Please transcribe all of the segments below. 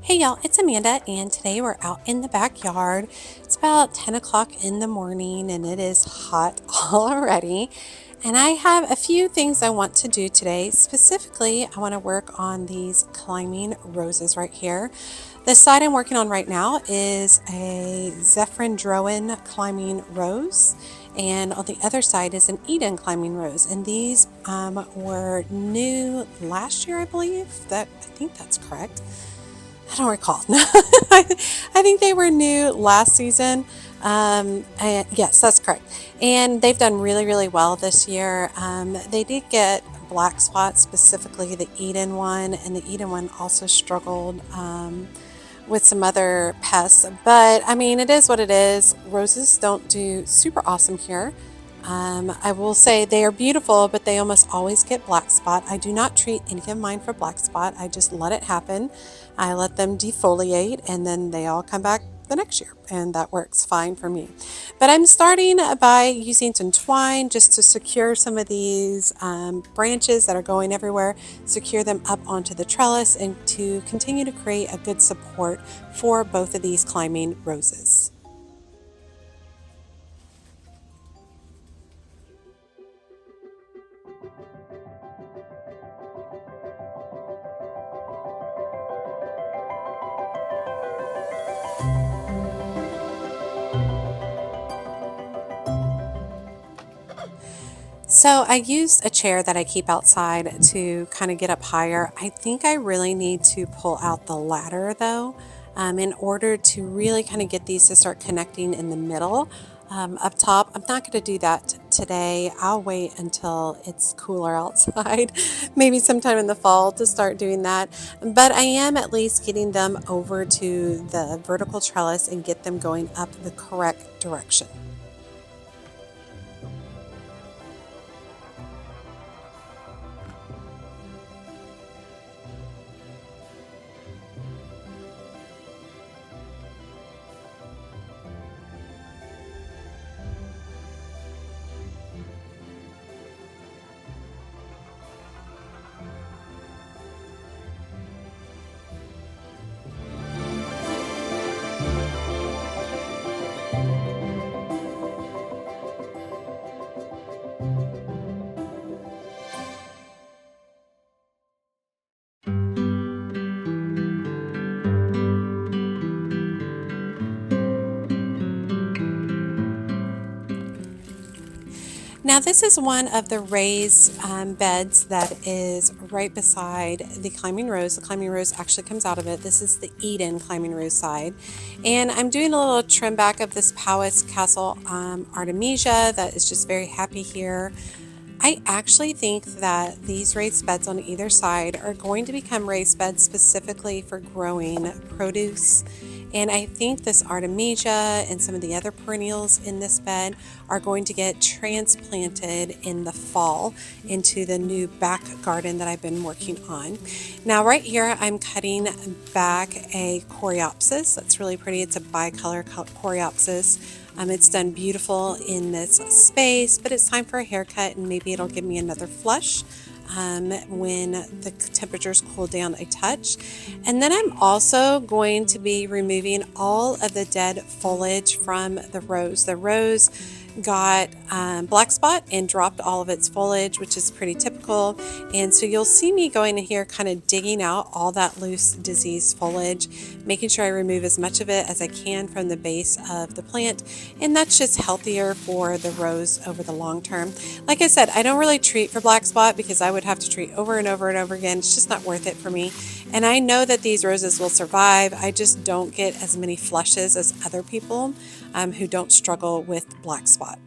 Hey y'all, it's Amanda, and today we're out in the backyard. It's about 10 o'clock in the morning and it is hot already. And I have a few things I want to do today. Specifically, I want to work on these climbing roses right here. The side I'm working on right now is a Zephyrin climbing rose, and on the other side is an Eden climbing rose. And these were new last year, I believe. I think that's correct. I don't recall. I think they were new last season. And yes, that's correct. And they've done really, really well this year. They did get black spots, specifically the Eden one, and the Eden one also struggled with some other pests. But I mean, it is what it is. Roses don't do super awesome here. I will say they are beautiful, but they almost always get black spot. I do not treat any of mine for black spot. I just let it happen. I let them defoliate and then they all come back the next year, and that works fine for me. But I'm starting by using some twine just to secure some of these branches that are going everywhere, secure them up onto the trellis, and to continue to create a good support for both of these climbing roses. So I used a chair that I keep outside to kind of get up higher. I think I really need to pull out the ladder though, in order to really kind of get these to start connecting in the middle. Up top, I'm not going to do that today. I'll wait until it's cooler outside, maybe sometime in the fall to start doing that. But I am at least getting them over to the vertical trellis and get them going up the correct direction. Now, this is one of the raised beds that is right beside the climbing rose. The climbing rose actually comes out of it. This is the Eden climbing rose side. And I'm doing a little trim back of this Powys Castle Artemisia that is just very happy here. I actually think that these raised beds on either side are going to become raised beds specifically for growing produce. And I think this Artemisia and some of the other perennials in this bed are going to get transplanted in the fall into the new back garden that I've been working on. Now right here I'm cutting back a coreopsis. That's really pretty. It's a bicolor coreopsis. It's done beautiful in this space, but it's time for a haircut and maybe it'll give me another flush when the temperatures cool down a touch. And then I'm also going to be removing all of the dead foliage from the rose. The rose got black spot and dropped all of its foliage, which is pretty typical. And so you'll see me going in here kind of digging out all that loose diseased foliage, making sure I remove as much of it as I can from the base of the plant. And that's just healthier for the rose over the long term. Like I said, I don't really treat for black spot because I would have to treat over and over and over again. It's just not worth it for me. And I know that these roses will survive. I just don't get as many flushes as other people who don't struggle with black spot.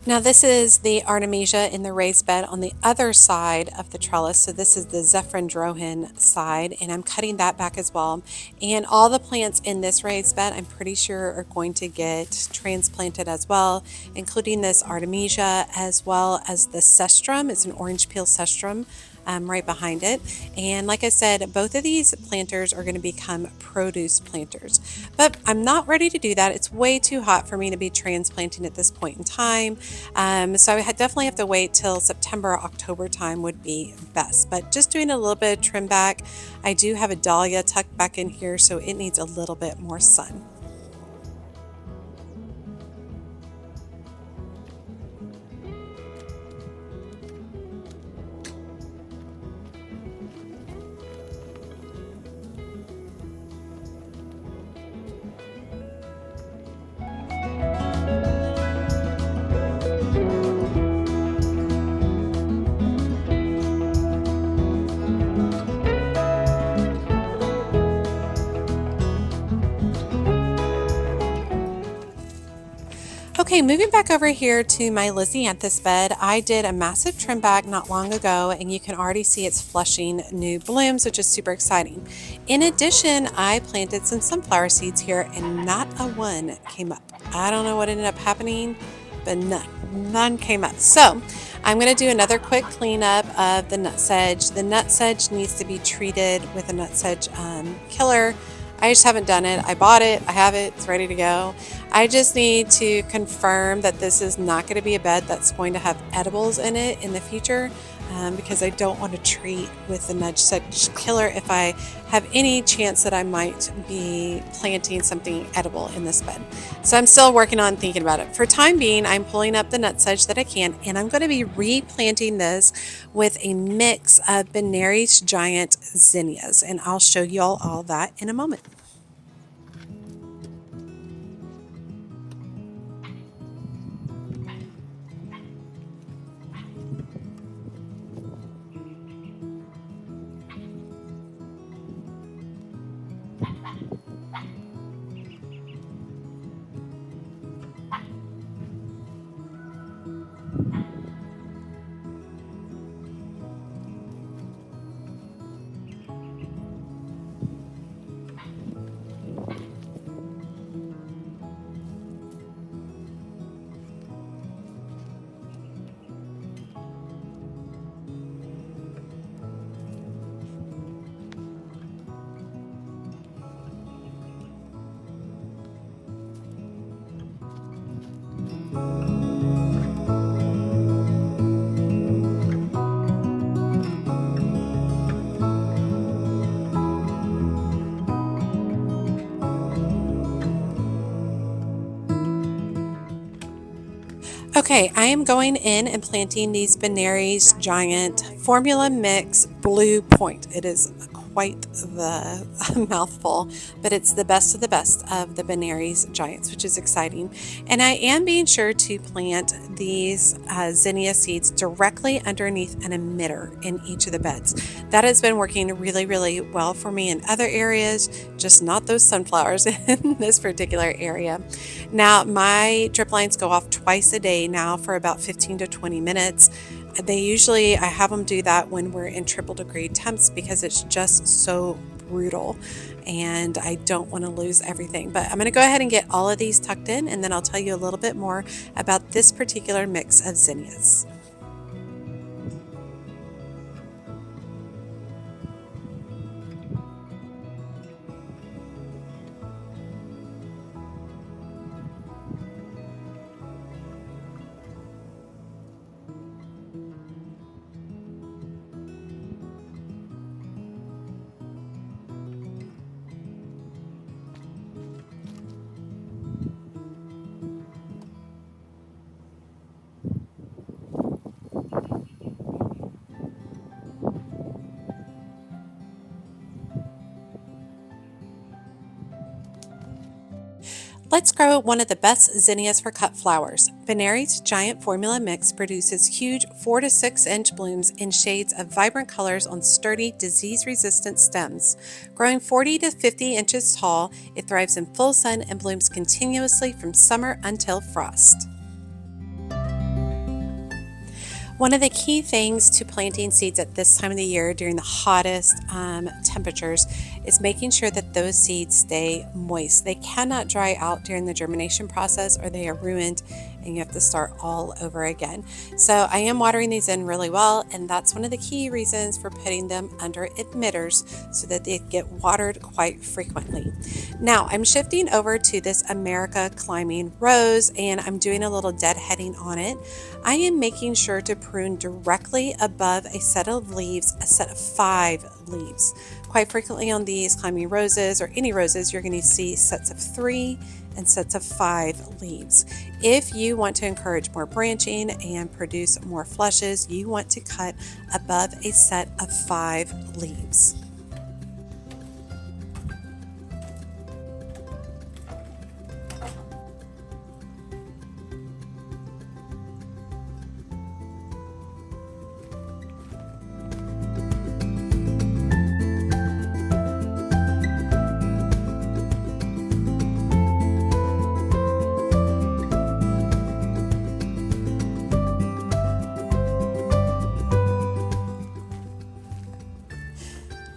Now this is the Artemisia in the raised bed on the other side of the trellis. So this is the Zephyrdrohen side, and I'm cutting that back as well. And all the plants in this raised bed I'm pretty sure are going to get transplanted as well, including this Artemisia as well as the Cestrum. It's an orange peel Cestrum. Right behind it. And like I said, both of these planters are going to become produce planters. But I'm not ready to do that. It's way too hot for me to be transplanting at this point in time. So I definitely have to wait till September, October time would be best. But just doing a little bit of trim back. I do have a dahlia tucked back in here, so it needs a little bit more sun. Okay, moving back over here to my Lysianthus bed, I did a massive trim back not long ago, and you can already see it's flushing new blooms, which is super exciting. In addition, I planted some sunflower seeds here, and not a one came up. I don't know what ended up happening, but none came up. So I'm going to do another quick cleanup of the nutsedge. The nutsedge needs to be treated with a nutsedge killer. I just haven't done it. I bought it, I have it, it's ready to go. I just need to confirm that this is not going to be a bed that's going to have edibles in it in the future, because I don't want to treat with the nutsedge killer if I have any chance that I might be planting something edible in this bed. So I'm still working on thinking about it. For time being, I'm pulling up the nutsedge that I can, and I'm going to be replanting this with a mix of Benary's giant zinnias, and I'll show you all that in a moment. Okay, I am going in and planting these Benary's Giant Formula Mix Blue Point. It is quite the mouthful, but it's the best of the best of the Benary's Giants, which is exciting. And I am being sure to plant these zinnia seeds directly underneath an emitter in each of the beds. That has been working really, really well for me in other areas, just not those sunflowers in this particular area. Now, my drip lines go off twice a day now for about 15 to 20 minutes. I have them do that when we're in triple degree temps because it's just so brutal and I don't want to lose everything. But I'm going to go ahead and get all of these tucked in, and then I'll tell you a little bit more about this particular mix of zinnias. Let's grow one of the best zinnias for cut flowers. Benary's Giant Formula Mix produces huge 4 to 6 inch blooms in shades of vibrant colors on sturdy, disease-resistant stems. Growing 40 to 50 inches tall, it thrives in full sun and blooms continuously from summer until frost. One of the key things to planting seeds at this time of the year during the hottest temperatures is making sure that those seeds stay moist. They cannot dry out during the germination process or they are ruined and you have to start all over again. So I am watering these in really well, and that's one of the key reasons for putting them under emitters so that they get watered quite frequently. Now I'm shifting over to this America Climbing Rose and I'm doing a little deadheading on it. I am making sure to prune directly above a set of leaves, a set of 5 leaves. Quite frequently on these climbing roses or any roses, you're going to see sets of 3 and sets of 5 leaves. If you want to encourage more branching and produce more flushes, you want to cut above a set of 5 leaves.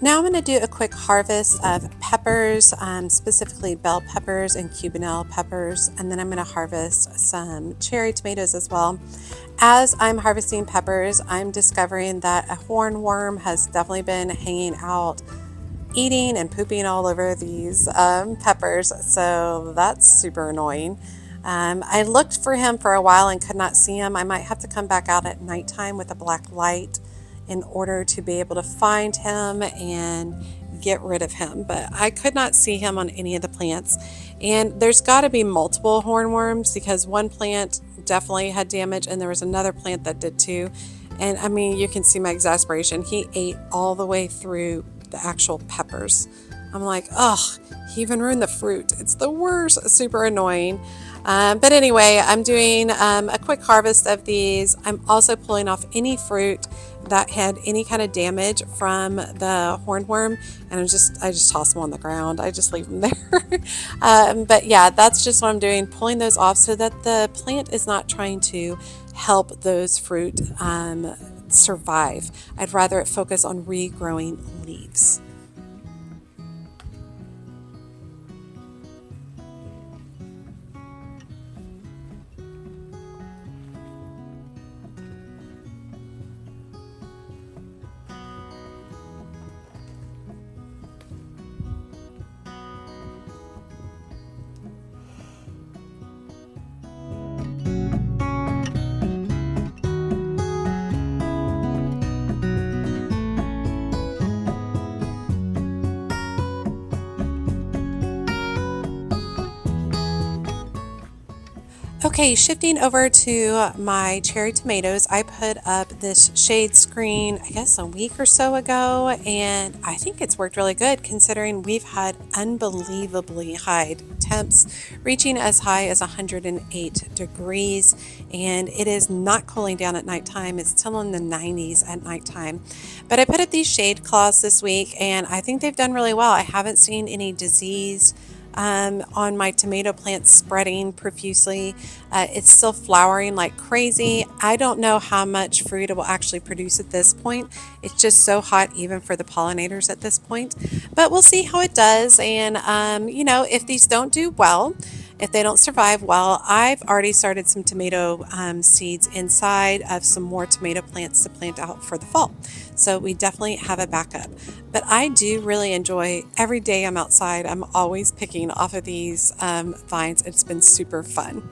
Now I'm going to do a quick harvest of peppers, specifically bell peppers and Cubanelle peppers, and then I'm going to harvest some cherry tomatoes as well. As I'm harvesting peppers, I'm discovering that a hornworm has definitely been hanging out, eating and pooping all over these peppers, so that's super annoying. I looked for him for a while and could not see him. I might have to come back out at nighttime with a black light in order to be able to find him and get rid of him, but I could not see him on any of the plants. And there's got to be multiple hornworms because one plant definitely had damage and there was another plant that did too. And I mean, you can see my exasperation. He ate all the way through the actual peppers. I'm like, oh, he even ruined the fruit. It's the worst, super annoying. But anyway, I'm doing a quick harvest of these. I'm also pulling off any fruit that had any kind of damage from the hornworm, and I just toss them on the ground. I just leave them there. But yeah, that's just what I'm doing, pulling those off so that the plant is not trying to help those fruit survive. I'd rather it focus on regrowing leaves. Okay, shifting over to my cherry tomatoes, I put up this shade screen, I guess a week or so ago, and I think it's worked really good considering we've had unbelievably high temps, reaching as high as 108 degrees, and it is not cooling down at nighttime. It's still in the 90s at nighttime. But I put up these shade cloths this week, and I think they've done really well. I haven't seen any disease on my tomato plants spreading profusely. It's still flowering like crazy. I don't know how much fruit it will actually produce at this point. It's just so hot even for the pollinators at this point. But we'll see how it does. And, if these don't do well, if they don't survive well, I've already started some tomato seeds inside of some more tomato plants to plant out for the fall. So we definitely have a backup. But I do really enjoy every day I'm outside. I'm always picking off of these vines. It's been super fun.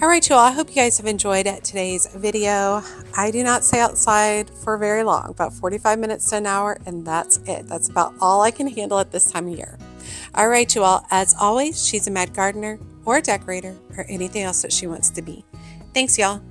All right, y'all, I hope you guys have enjoyed today's video. I do not stay outside for very long, about 45 minutes to an hour, and that's it. That's about all I can handle at this time of year. All right, you all, as always, she's a mad gardener or a decorator or anything else that she wants to be. Thanks, y'all.